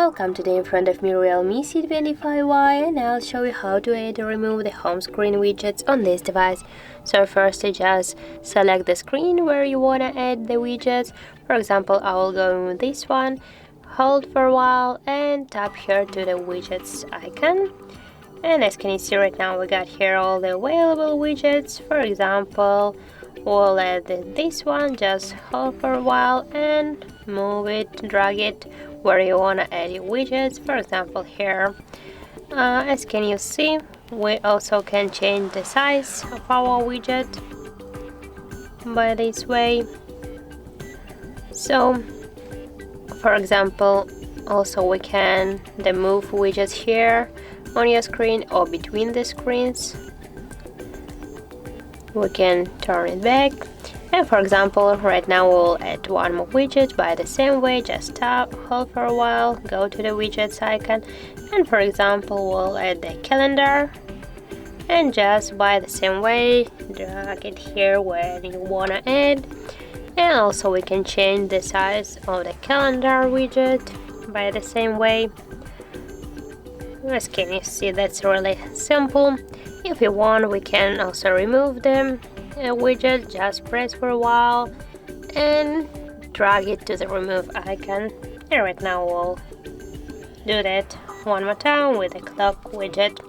Welcome. Today in front of me Realme C25Y, and I'll show you how to add or remove the home screen widgets on this device. So first you just select the screen where you want to add the widgets. For example, I will go with this one, hold for a while and tap here to the widgets icon. And as can you see right now, we got here all the available widgets. For example, we'll add this one, just hold for a while and move it, drag it where you want to add your widgets. For example, here, as can you see, we also can change the size of our widget by this way. So, for example, also we can move widgets here on your screen or between the screens. We can turn it back, and for example right now we'll add one more widget by the same way. Just tap, hold for a while, go to the widgets icon, and for example we'll add the calendar, and just by the same way drag it here where you want to add. And also we can change the size of the calendar widget by the same way. As can you see, that's really simple. If you want, we can also remove them widget. Just press for a while and drag it to the remove icon. And right now we'll do that one more time with the clock widget.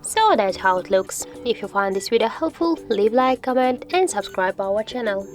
So that's how it looks. If you find this video helpful, leave like, comment and subscribe our channel.